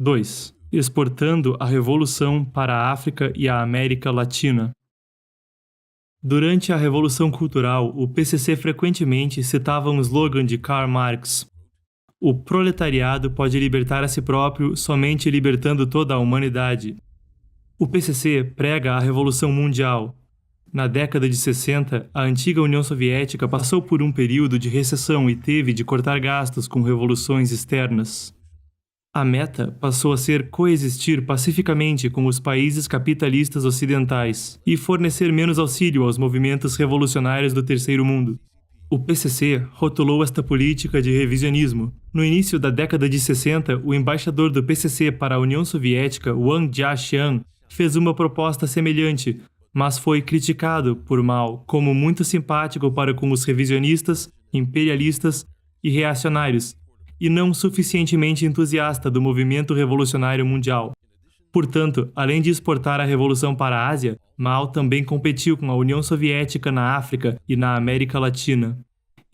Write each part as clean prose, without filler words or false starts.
2. Exportando a Revolução para a África e a América Latina. Durante a Revolução Cultural, o PCC frequentemente citava um slogan de Karl Marx: "O proletariado pode libertar a si próprio somente libertando toda a humanidade." O PCC prega a Revolução Mundial. Na década de 60, a antiga União Soviética passou por um período de recessão e teve de cortar gastos com revoluções externas. A meta passou a ser coexistir pacificamente com os países capitalistas ocidentais e fornecer menos auxílio aos movimentos revolucionários do Terceiro Mundo. O PCC rotulou esta política de revisionismo. No início da década de 60, o embaixador do PCC para a União Soviética, Wang Jiaxian, fez uma proposta semelhante, mas foi criticado por Mao como muito simpático para com os revisionistas, imperialistas e reacionários, e não suficientemente entusiasta do movimento revolucionário mundial. Portanto, além de exportar a revolução para a Ásia, Mao também competiu com a União Soviética na África e na América Latina.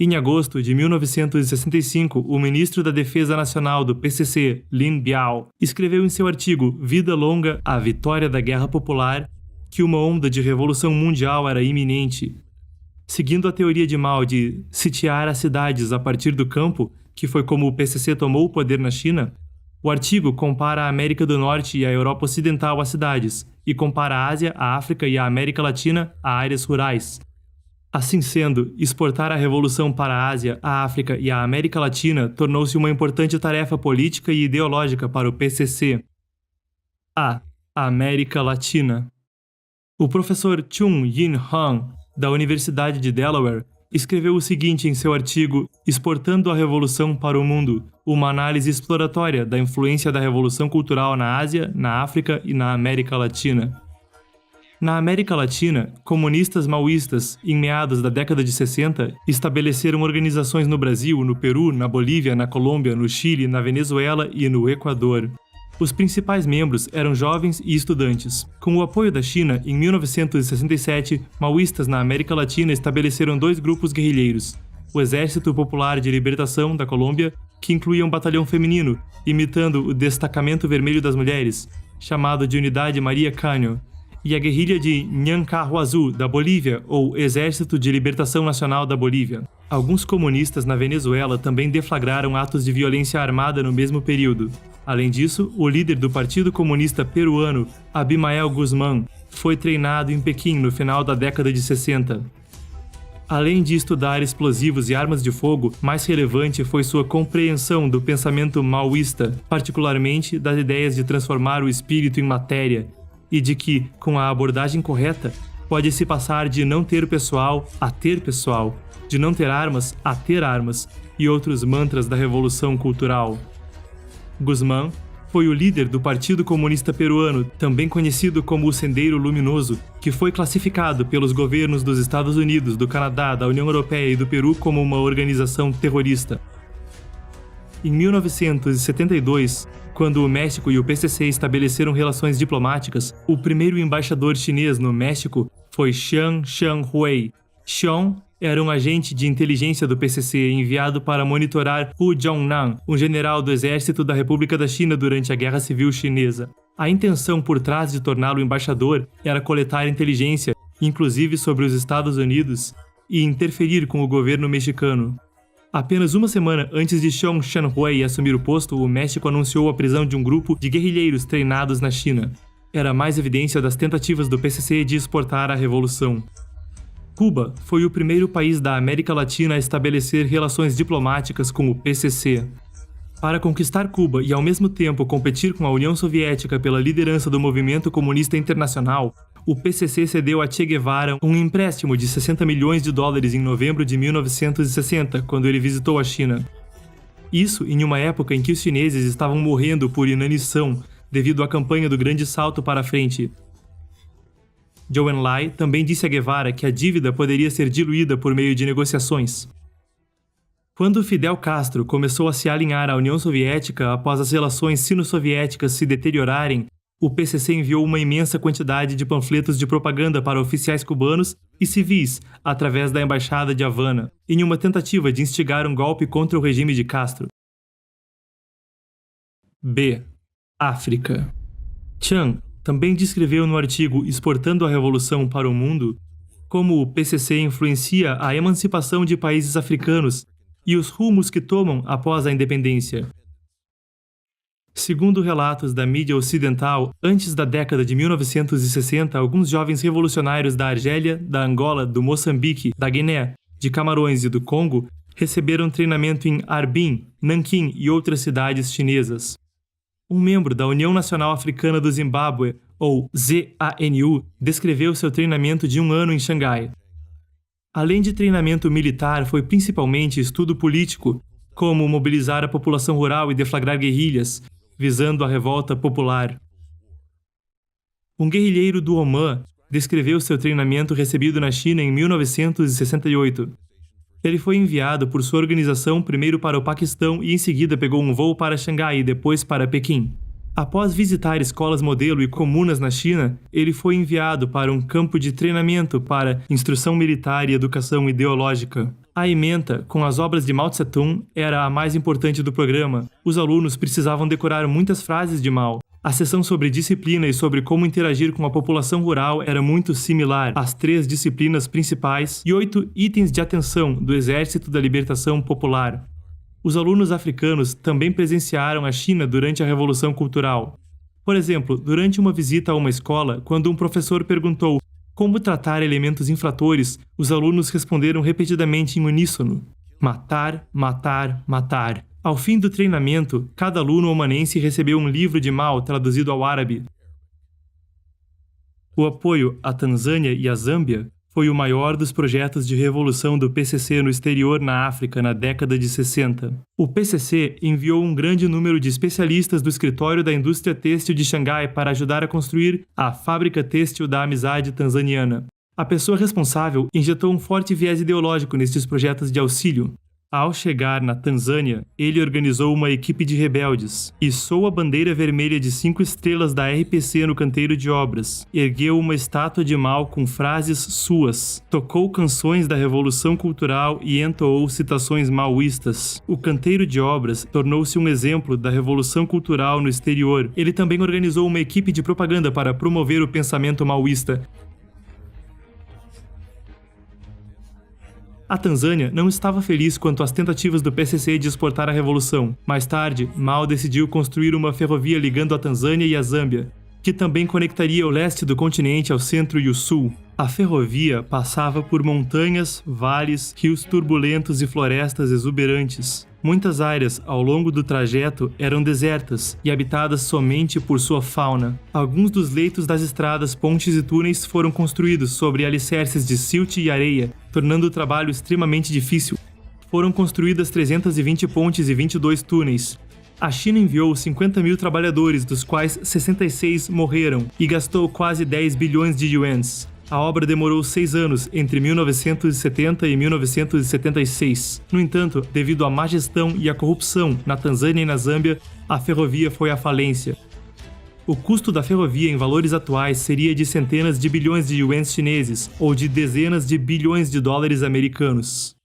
Em agosto de 1965, o ministro da Defesa Nacional do PCC, Lin Biao, escreveu em seu artigo Vida Longa, a Vitória da Guerra Popular, que uma onda de revolução mundial era iminente. Seguindo a teoria de Mao de sitiar as cidades a partir do campo, que foi como o PCC tomou o poder na China, o artigo compara a América do Norte e a Europa Ocidental a cidades, e compara a Ásia, a África e a América Latina a áreas rurais. Assim sendo, exportar a revolução para a Ásia, a África e a América Latina tornou-se uma importante tarefa política e ideológica para o PCC. A América Latina. O professor Chung Yin Han, da Universidade de Delaware, escreveu o seguinte em seu artigo Exportando a Revolução para o Mundo, uma análise exploratória da influência da Revolução Cultural na Ásia, na África e na América Latina. Na América Latina, comunistas maoístas, em meados da década de 60, estabeleceram organizações no Brasil, no Peru, na Bolívia, na Colômbia, no Chile, na Venezuela e no Equador. Os principais membros eram jovens e estudantes. Com o apoio da China, em 1967, maoístas na América Latina estabeleceram dois grupos guerrilheiros: o Exército Popular de Libertação da Colômbia, que incluía um batalhão feminino, imitando o Destacamento Vermelho das Mulheres, chamado de Unidade Maria Cânio, e a guerrilha de Nhancahuazú, da Bolívia, ou Exército de Libertação Nacional da Bolívia. Alguns comunistas na Venezuela também deflagraram atos de violência armada no mesmo período. Além disso, o líder do Partido Comunista Peruano, Abimael Guzmán, foi treinado em Pequim no final da década de 60. Além de estudar explosivos e armas de fogo, mais relevante foi sua compreensão do pensamento maoísta, particularmente das ideias de transformar o espírito em matéria, e de que, com a abordagem correta, pode-se passar de não ter pessoal a ter pessoal, de não ter armas a ter armas, e outros mantras da Revolução Cultural. Guzmán foi o líder do Partido Comunista Peruano, também conhecido como o Sendeiro Luminoso, que foi classificado pelos governos dos Estados Unidos, do Canadá, da União Europeia e do Peru como uma organização terrorista. Em 1972, quando o México e o PCC estabeleceram relações diplomáticas, o primeiro embaixador chinês no México foi Xiang Shanghui. Xiang era um agente de inteligência do PCC enviado para monitorar Hu Jongnan, um general do exército da República da China durante a Guerra Civil Chinesa. A intenção por trás de torná-lo embaixador era coletar inteligência, inclusive sobre os Estados Unidos, e interferir com o governo mexicano. Apenas uma semana antes de Xiang Shanghui assumir o posto, o México anunciou a prisão de um grupo de guerrilheiros treinados na China. Era mais evidência das tentativas do PCC de exportar a revolução. Cuba foi o primeiro país da América Latina a estabelecer relações diplomáticas com o PCC. Para conquistar Cuba e ao mesmo tempo competir com a União Soviética pela liderança do movimento comunista internacional, o PCC cedeu a Che Guevara um empréstimo de $60 milhões em novembro de 1960, quando ele visitou a China. Isso em uma época em que os chineses estavam morrendo por inanição devido à campanha do Grande Salto para a Frente. Zhou Enlai também disse a Guevara que a dívida poderia ser diluída por meio de negociações. Quando Fidel Castro começou a se alinhar à União Soviética após as relações sino-soviéticas se deteriorarem, o PCC enviou uma imensa quantidade de panfletos de propaganda para oficiais cubanos e civis através da Embaixada de Havana, em uma tentativa de instigar um golpe contra o regime de Castro. B. África. Chan também descreveu no artigo Exportando a Revolução para o Mundo como o PCC influencia a emancipação de países africanos e os rumos que tomam após a independência. Segundo relatos da mídia ocidental, antes da década de 1960, alguns jovens revolucionários da Argélia, da Angola, do Moçambique, da Guiné, de Camarões e do Congo receberam treinamento em Harbin, Nanquim e outras cidades chinesas. Um membro da União Nacional Africana do Zimbábue, ou ZANU, descreveu seu treinamento de 1 ano em Xangai. Além de treinamento militar, foi principalmente estudo político, como mobilizar a população rural e deflagrar guerrilhas, visando a revolta popular. Um guerrilheiro do Omã descreveu seu treinamento recebido na China em 1968. Ele foi enviado por sua organização primeiro para o Paquistão e em seguida pegou um voo para Xangai e depois para Pequim. Após visitar escolas modelo e comunas na China, ele foi enviado para um campo de treinamento para instrução militar e educação ideológica. A ementa, com as obras de Mao Tse-tung, era a mais importante do programa. Os alunos precisavam decorar muitas frases de Mao. A sessão sobre disciplina e sobre como interagir com a população rural era muito similar às 3 disciplinas principais e 8 itens de atenção do Exército da Libertação Popular. Os alunos africanos também presenciaram a China durante a Revolução Cultural. Por exemplo, durante uma visita a uma escola, quando um professor perguntou como tratar elementos infratores, os alunos responderam repetidamente em uníssono: matar, matar, matar. Ao fim do treinamento, cada aluno omanense recebeu um livro de Mao traduzido ao árabe. O apoio à Tanzânia e à Zâmbia foi o maior dos projetos de revolução do PCC no exterior na África na década de 60. O PCC enviou um grande número de especialistas do escritório da indústria têxtil de Xangai para ajudar a construir a Fábrica Têxtil da Amizade Tanzaniana. A pessoa responsável injetou um forte viés ideológico nestes projetos de auxílio. Ao chegar na Tanzânia, ele organizou uma equipe de rebeldes, içou a bandeira vermelha de 5 estrelas da RPC no canteiro de obras, ergueu uma estátua de Mao com frases suas, tocou canções da Revolução Cultural e entoou citações maoístas. O canteiro de obras tornou-se um exemplo da Revolução Cultural no exterior. Ele também organizou uma equipe de propaganda para promover o pensamento maoísta. A Tanzânia não estava feliz quanto às tentativas do PCC de exportar a revolução. Mais tarde, Mao decidiu construir uma ferrovia ligando a Tanzânia e a Zâmbia, que também conectaria o leste do continente ao centro e o sul. A ferrovia passava por montanhas, vales, rios turbulentos e florestas exuberantes. Muitas áreas ao longo do trajeto eram desertas e habitadas somente por sua fauna. Alguns dos leitos das estradas, pontes e túneis foram construídos sobre alicerces de silt e areia, tornando o trabalho extremamente difícil. Foram construídas 320 pontes e 22 túneis. A China enviou 50 mil trabalhadores, dos quais 66 morreram, e gastou quase 10 bilhões de yuans. A obra demorou 6 anos, entre 1970 e 1976. No entanto, devido à má gestão e à corrupção na Tanzânia e na Zâmbia, a ferrovia foi à falência. O custo da ferrovia em valores atuais seria de centenas de bilhões de yuans chineses, ou de dezenas de bilhões de dólares americanos.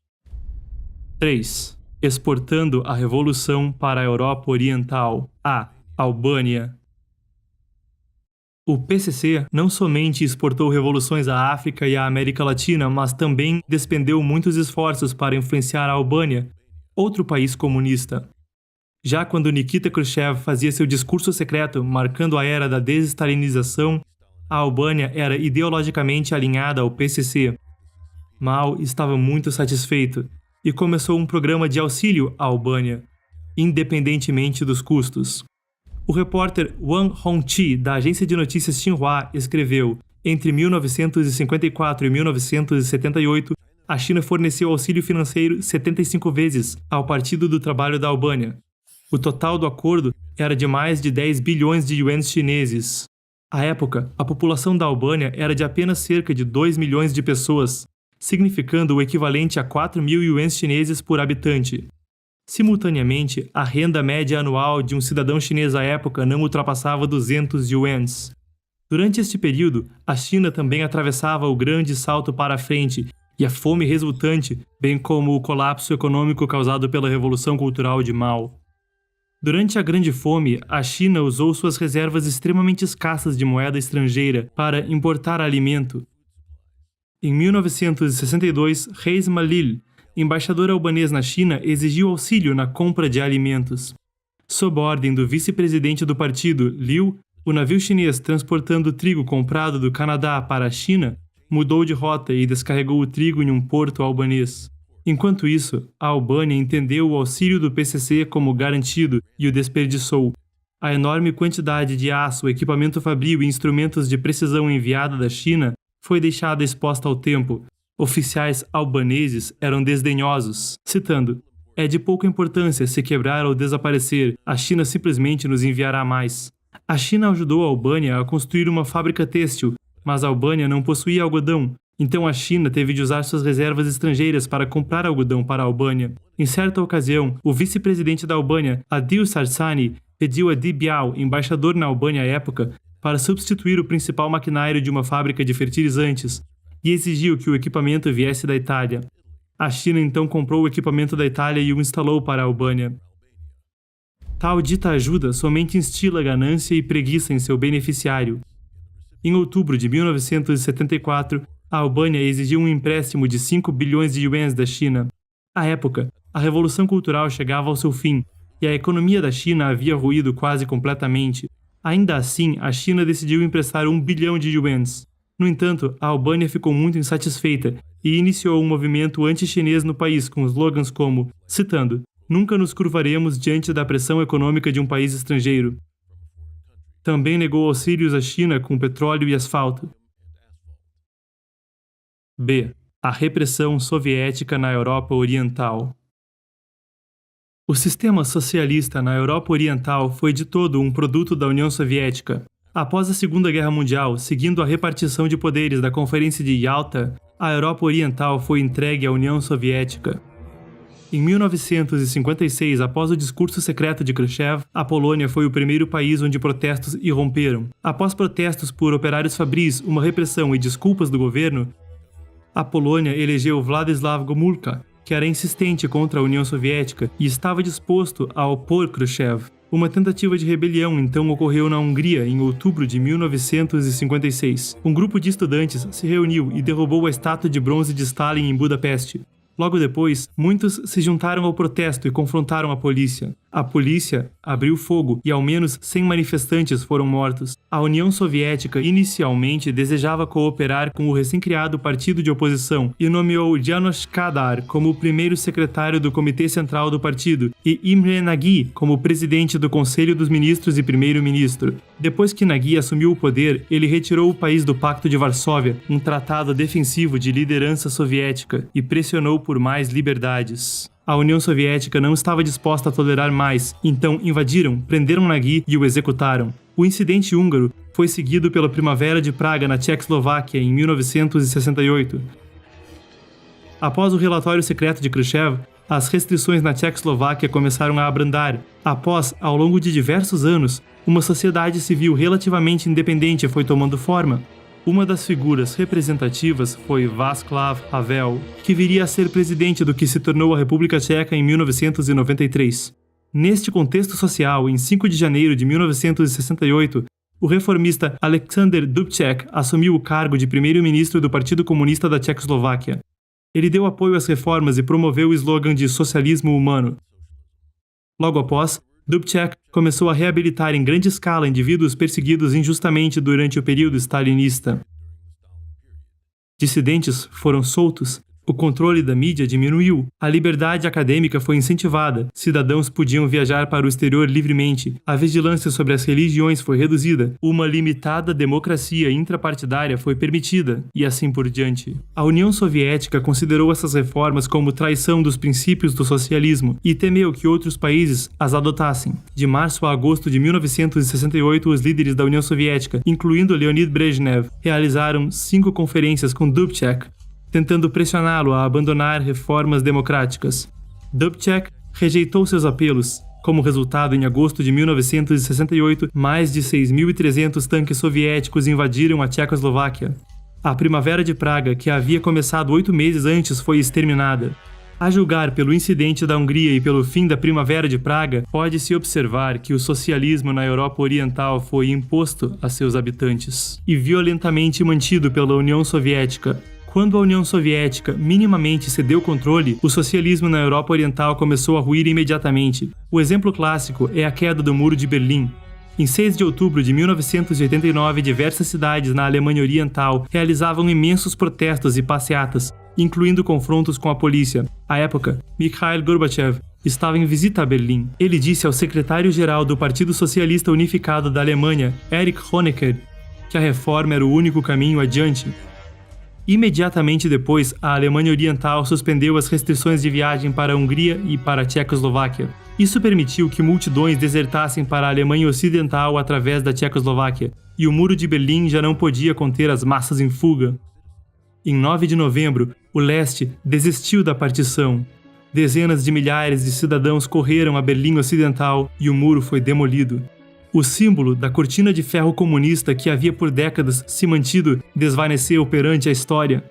3. Exportando a revolução para a Europa Oriental. A. Albânia. O PCC não somente exportou revoluções à África e à América Latina, mas também despendeu muitos esforços para influenciar a Albânia, outro país comunista. Já quando Nikita Khrushchev fazia seu discurso secreto marcando a era da desestalinização, a Albânia era ideologicamente alinhada ao PCC. Mao estava muito satisfeito e começou um programa de auxílio à Albânia, independentemente dos custos. O repórter Wang Hongqi, da agência de notícias Xinhua, escreveu: entre 1954 e 1978, a China forneceu auxílio financeiro 75 vezes ao Partido do Trabalho da Albânia. O total do acordo era de mais de 10 bilhões de yuans chineses. À época, a população da Albânia era de apenas cerca de 2 milhões de pessoas, significando o equivalente a 4 mil yuans chineses por habitante. Simultaneamente, a renda média anual de um cidadão chinês à época não ultrapassava 200 yuans. Durante este período, a China também atravessava o grande salto para a frente e a fome resultante, bem como o colapso econômico causado pela Revolução Cultural de Mao. Durante a Grande Fome, a China usou suas reservas extremamente escassas de moeda estrangeira para importar alimento. Em 1962, Reis Malil, embaixador albanês na China, exigiu auxílio na compra de alimentos. Sob ordem do vice-presidente do partido, Liu, o navio chinês transportando trigo comprado do Canadá para a China mudou de rota e descarregou o trigo em um porto albanês. Enquanto isso, a Albânia entendeu o auxílio do PCC como garantido e o desperdiçou. A enorme quantidade de aço, equipamento fabril e instrumentos de precisão enviada da China foi deixada exposta ao tempo. Oficiais albaneses eram desdenhosos, citando: "É de pouca importância se quebrar ou desaparecer, a China simplesmente nos enviará mais." A China ajudou a Albânia a construir uma fábrica têxtil, mas a Albânia não possuía algodão. Então a China teve de usar suas reservas estrangeiras para comprar algodão para a Albânia. Em certa ocasião, o vice-presidente da Albânia, Adil Sarsani, pediu a Di Biao, embaixador na Albânia à época, para substituir o principal maquinário de uma fábrica de fertilizantes, e exigiu que o equipamento viesse da Itália. A China então comprou o equipamento da Itália e o instalou para a Albânia. Tal dita ajuda somente instila ganância e preguiça em seu beneficiário. Em outubro de 1974, a Albânia exigiu um empréstimo de 5 bilhões de yuans da China. À época, a Revolução Cultural chegava ao seu fim e a economia da China havia ruído quase completamente. Ainda assim, a China decidiu emprestar 1 bilhão de yuans. No entanto, a Albânia ficou muito insatisfeita e iniciou um movimento anti-chinês no país com slogans como, citando: "Nunca nos curvaremos diante da pressão econômica de um país estrangeiro." Também negou auxílios à China com petróleo e asfalto. B. A repressão soviética na Europa Oriental. O sistema socialista na Europa Oriental foi de todo um produto da União Soviética. Após a Segunda Guerra Mundial, seguindo a repartição de poderes da Conferência de Yalta, a Europa Oriental foi entregue à União Soviética. Em 1956, após o discurso secreto de Khrushchev, a Polônia foi o primeiro país onde protestos irromperam. Após protestos por operários fabris, uma repressão e desculpas do governo, a Polônia elegeu Władysław Gomulka, que era insistente contra a União Soviética e estava disposto a opor Khrushchev. Uma tentativa de rebelião então ocorreu na Hungria em outubro de 1956. Um grupo de estudantes se reuniu e derrubou a estátua de bronze de Stalin em Budapeste. Logo depois, muitos se juntaram ao protesto e confrontaram a polícia. A polícia abriu fogo e ao menos 100 manifestantes foram mortos. A União Soviética inicialmente desejava cooperar com o recém-criado partido de oposição e nomeou János Kádár como o primeiro secretário do Comitê Central do partido e Imre Nagy como presidente do Conselho dos Ministros e primeiro-ministro. Depois que Nagy assumiu o poder, ele retirou o país do Pacto de Varsóvia, um tratado defensivo de liderança soviética, e pressionou por mais liberdades. A União Soviética não estava disposta a tolerar mais, então invadiram, prenderam Nagy e o executaram. O incidente húngaro foi seguido pela Primavera de Praga na Tchecoslováquia em 1968. Após o relatório secreto de Khrushchev, as restrições na Tchecoslováquia começaram a abrandar. Após, ao longo de diversos anos, uma sociedade civil relativamente independente foi tomando forma. Uma das figuras representativas foi Václav Havel, que viria a ser presidente do que se tornou a República Tcheca em 1993. Neste contexto social, em 5 de janeiro de 1968, o reformista Alexander Dubček assumiu o cargo de primeiro-ministro do Partido Comunista da Tchecoslováquia. Ele deu apoio às reformas e promoveu o slogan de socialismo humano. Logo após, Dubček começou a reabilitar em grande escala indivíduos perseguidos injustamente durante o período stalinista. Dissidentes foram soltos, o controle da mídia diminuiu, a liberdade acadêmica foi incentivada, cidadãos podiam viajar para o exterior livremente, a vigilância sobre as religiões foi reduzida, uma limitada democracia intrapartidária foi permitida, e assim por diante. A União Soviética considerou essas reformas como traição dos princípios do socialismo e temeu que outros países as adotassem. De março a agosto de 1968, os líderes da União Soviética, incluindo Leonid Brezhnev, realizaram 5 conferências com Dubček, tentando pressioná-lo a abandonar reformas democráticas. Dubček rejeitou seus apelos. Como resultado, em agosto de 1968, mais de 6.300 tanques soviéticos invadiram a Tchecoslováquia. A Primavera de Praga, que havia começado 8 meses antes, foi exterminada. A julgar pelo incidente da Hungria e pelo fim da Primavera de Praga, pode-se observar que o socialismo na Europa Oriental foi imposto a seus habitantes e violentamente mantido pela União Soviética. Quando a União Soviética minimamente cedeu o controle, o socialismo na Europa Oriental começou a ruir imediatamente. O exemplo clássico é a queda do Muro de Berlim. Em 6 de outubro de 1989, diversas cidades na Alemanha Oriental realizavam imensos protestos e passeatas, incluindo confrontos com a polícia. À época, Mikhail Gorbachev estava em visita a Berlim. Ele disse ao secretário-geral do Partido Socialista Unificado da Alemanha, Erich Honecker, que a reforma era o único caminho adiante. Imediatamente depois, a Alemanha Oriental suspendeu as restrições de viagem para a Hungria e para a Tchecoslováquia. Isso permitiu que multidões desertassem para a Alemanha Ocidental através da Tchecoslováquia, e o Muro de Berlim já não podia conter as massas em fuga. Em 9 de novembro, o leste desistiu da partição. Dezenas de milhares de cidadãos correram a Berlim Ocidental e o muro foi demolido. O símbolo da cortina de ferro comunista que havia por décadas se mantido desvaneceu perante a história.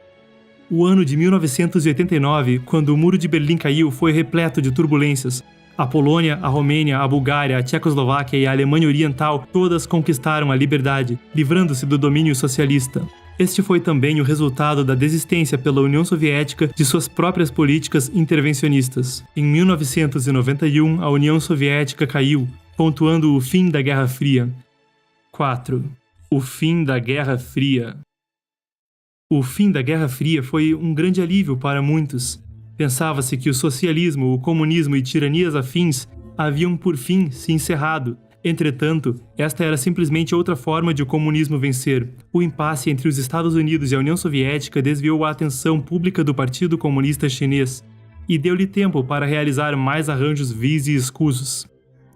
O ano de 1989, quando o Muro de Berlim caiu, foi repleto de turbulências. A Polônia, a Romênia, a Bulgária, a Tchecoslováquia e a Alemanha Oriental todas conquistaram a liberdade, livrando-se do domínio socialista. Este foi também o resultado da desistência pela União Soviética de suas próprias políticas intervencionistas. Em 1991, a União Soviética caiu, pontuando o fim da Guerra Fria. 4. O fim da Guerra Fria. O fim da Guerra Fria foi um grande alívio para muitos. Pensava-se que o socialismo, o comunismo e tiranias afins haviam por fim se encerrado. Entretanto, esta era simplesmente outra forma de o comunismo vencer. O impasse entre os Estados Unidos e a União Soviética desviou a atenção pública do Partido Comunista Chinês e deu-lhe tempo para realizar mais arranjos vis e escusos.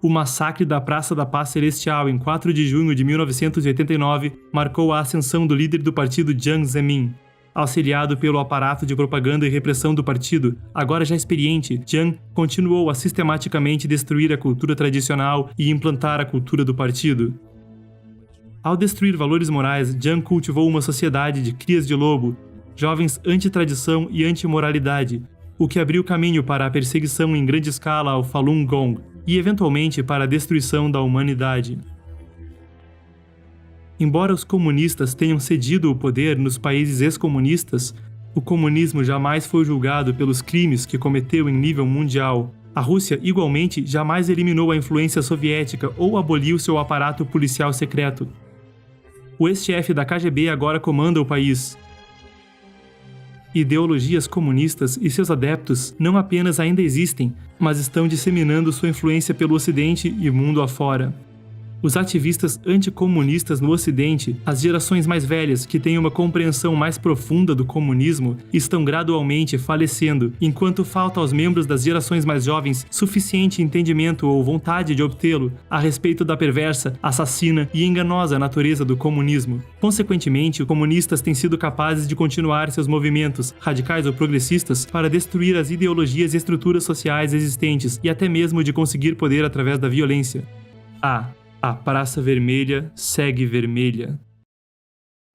O massacre da Praça da Paz Celestial em 4 de junho de 1989 marcou a ascensão do líder do partido Jiang Zemin. Auxiliado pelo aparato de propaganda e repressão do partido, agora já experiente, Jiang continuou a sistematicamente destruir a cultura tradicional e implantar a cultura do partido. Ao destruir valores morais, Jiang cultivou uma sociedade de crias de lobo, jovens anti-tradição e anti-moralidade, o que abriu caminho para a perseguição em grande escala ao Falun Gong e, eventualmente, para a destruição da humanidade. Embora os comunistas tenham cedido o poder nos países ex-comunistas, o comunismo jamais foi julgado pelos crimes que cometeu em nível mundial. A Rússia, igualmente, jamais eliminou a influência soviética ou aboliu seu aparato policial secreto. O ex-chefe da KGB agora comanda o país. Ideologias comunistas e seus adeptos não apenas ainda existem, mas estão disseminando sua influência pelo Ocidente e mundo afora. Os ativistas anticomunistas no Ocidente, as gerações mais velhas que têm uma compreensão mais profunda do comunismo, estão gradualmente falecendo, enquanto falta aos membros das gerações mais jovens suficiente entendimento ou vontade de obtê-lo a respeito da perversa, assassina e enganosa natureza do comunismo. Consequentemente, comunistas têm sido capazes de continuar seus movimentos, radicais ou progressistas, para destruir as ideologias e estruturas sociais existentes e até mesmo de conseguir poder através da violência. A Praça Vermelha segue vermelha.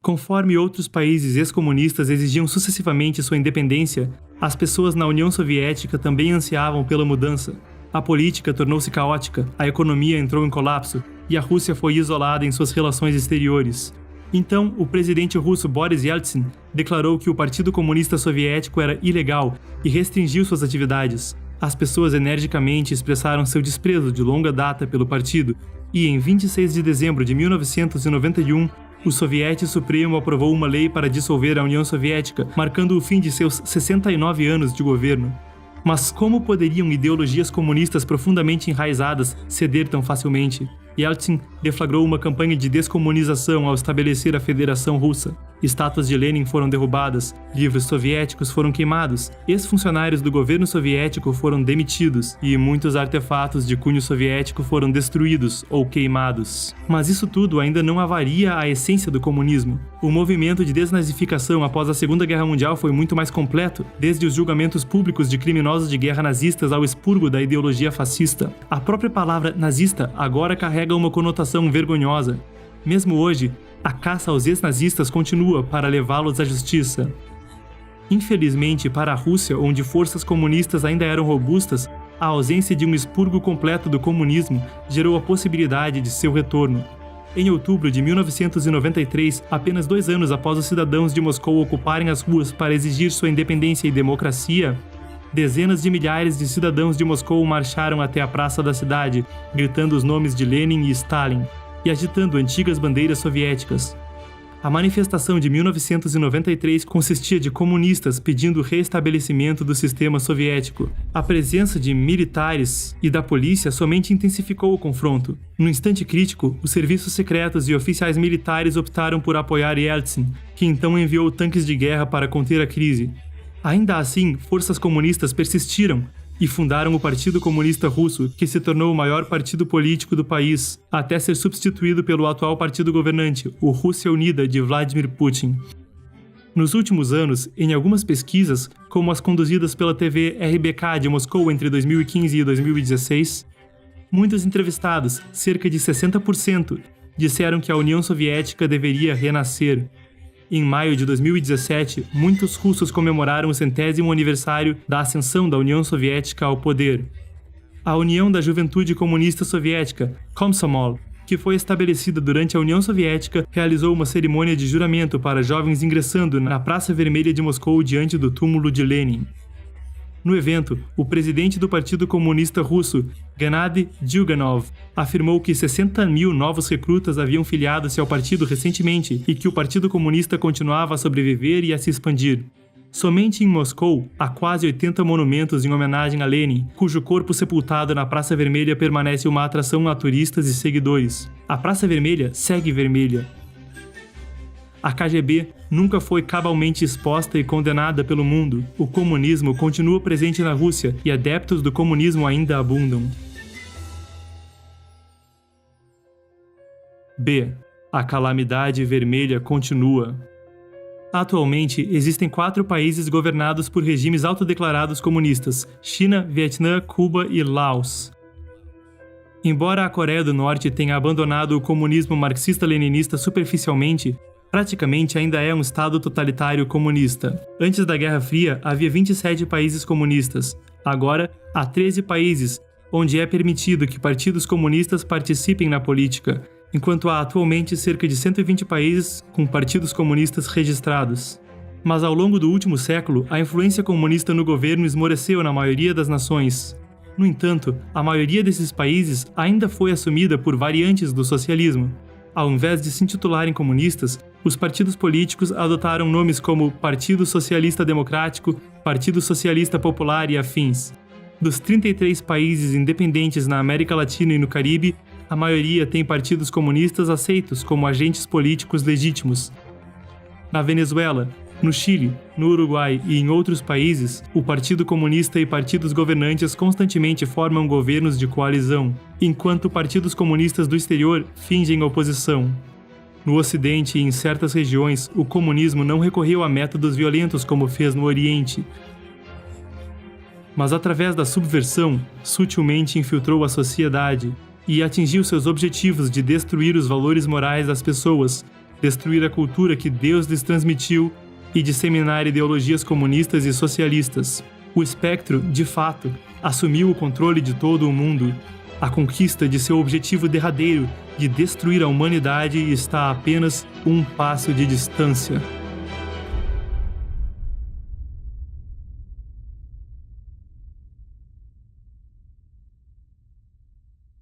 Conforme outros países ex-comunistas exigiam sucessivamente sua independência, as pessoas na União Soviética também ansiavam pela mudança. A política tornou-se caótica, a economia entrou em colapso e a Rússia foi isolada em suas relações exteriores. Então, o presidente russo Boris Yeltsin declarou que o Partido Comunista Soviético era ilegal e restringiu suas atividades. As pessoas energicamente expressaram seu desprezo de longa data pelo partido, e em 26 de dezembro de 1991, o Soviete Supremo aprovou uma lei para dissolver a União Soviética, marcando o fim de seus 69 anos de governo. Mas como poderiam ideologias comunistas profundamente enraizadas ceder tão facilmente? Yeltsin deflagrou uma campanha de descomunização ao estabelecer a Federação Russa. Estátuas de Lenin foram derrubadas, livros soviéticos foram queimados, ex-funcionários do governo soviético foram demitidos e muitos artefatos de cunho soviético foram destruídos ou queimados. Mas isso tudo ainda não avalia a essência do comunismo. O movimento de desnazificação após a Segunda Guerra Mundial foi muito mais completo, desde os julgamentos públicos de criminosos de guerra nazistas ao expurgo da ideologia fascista. A própria palavra nazista agora carrega uma conotação vergonhosa. Mesmo hoje, a caça aos ex-nazistas continua para levá-los à justiça. Infelizmente, para a Rússia, onde forças comunistas ainda eram robustas, a ausência de um expurgo completo do comunismo gerou a possibilidade de seu retorno. Em outubro de 1993, apenas 2 anos após os cidadãos de Moscou ocuparem as ruas para exigir sua independência e democracia, dezenas de milhares de cidadãos de Moscou marcharam até a praça da cidade, gritando os nomes de Lenin e Stalin, e agitando antigas bandeiras soviéticas. A manifestação de 1993 consistia de comunistas pedindo o reestabelecimento do sistema soviético. A presença de militares e da polícia somente intensificou o confronto. No instante crítico, os serviços secretos e oficiais militares optaram por apoiar Yeltsin, que então enviou tanques de guerra para conter a crise. Ainda assim, forças comunistas persistiram e fundaram o Partido Comunista Russo, que se tornou o maior partido político do país, até ser substituído pelo atual partido governante, o Rússia Unida, de Vladimir Putin. Nos últimos anos, em algumas pesquisas, como as conduzidas pela TV RBK de Moscou entre 2015 e 2016, muitos entrevistados, cerca de 60%, disseram que a União Soviética deveria renascer. Em maio de 2017, muitos russos comemoraram o 100º aniversário da ascensão da União Soviética ao poder. A União da Juventude Comunista Soviética, Komsomol, que foi estabelecida durante a União Soviética, realizou uma cerimônia de juramento para jovens ingressando na Praça Vermelha de Moscou diante do túmulo de Lenin. No evento, o presidente do Partido Comunista Russo, Gennady Zyuganov, afirmou que 60 mil novos recrutas haviam filiado-se ao partido recentemente e que o Partido Comunista continuava a sobreviver e a se expandir. Somente em Moscou, há quase 80 monumentos em homenagem a Lenin, cujo corpo sepultado na Praça Vermelha permanece uma atração a turistas e seguidores. A Praça Vermelha segue vermelha. A KGB nunca foi cabalmente exposta e condenada pelo mundo. O comunismo continua presente na Rússia e adeptos do comunismo ainda abundam. B. A calamidade vermelha continua. Atualmente, existem 4 países governados por regimes autodeclarados comunistas: China, Vietnã, Cuba e Laos. Embora a Coreia do Norte tenha abandonado o comunismo marxista-leninista superficialmente, praticamente ainda é um estado totalitário comunista. Antes da Guerra Fria, havia 27 países comunistas. Agora, há 13 países, onde é permitido que partidos comunistas participem na política, enquanto há atualmente cerca de 120 países com partidos comunistas registrados. Mas ao longo do último século, a influência comunista no governo esmoreceu na maioria das nações. No entanto, a maioria desses países ainda foi assumida por variantes do socialismo. Ao invés de se intitularem comunistas, os partidos políticos adotaram nomes como Partido Socialista Democrático, Partido Socialista Popular e afins. Dos 33 países independentes na América Latina e no Caribe, a maioria tem partidos comunistas aceitos como agentes políticos legítimos. Na Venezuela, no Chile, no Uruguai e em outros países, o Partido Comunista e partidos governantes constantemente formam governos de coalizão, enquanto partidos comunistas do exterior fingem oposição. No Ocidente e em certas regiões, o comunismo não recorreu a métodos violentos como fez no Oriente, mas através da subversão, sutilmente infiltrou a sociedade e atingiu seus objetivos de destruir os valores morais das pessoas, destruir a cultura que Deus lhes transmitiu e disseminar ideologias comunistas e socialistas. O espectro, de fato, assumiu o controle de todo o mundo. A conquista de seu objetivo derradeiro de destruir a humanidade está a apenas um passo de distância.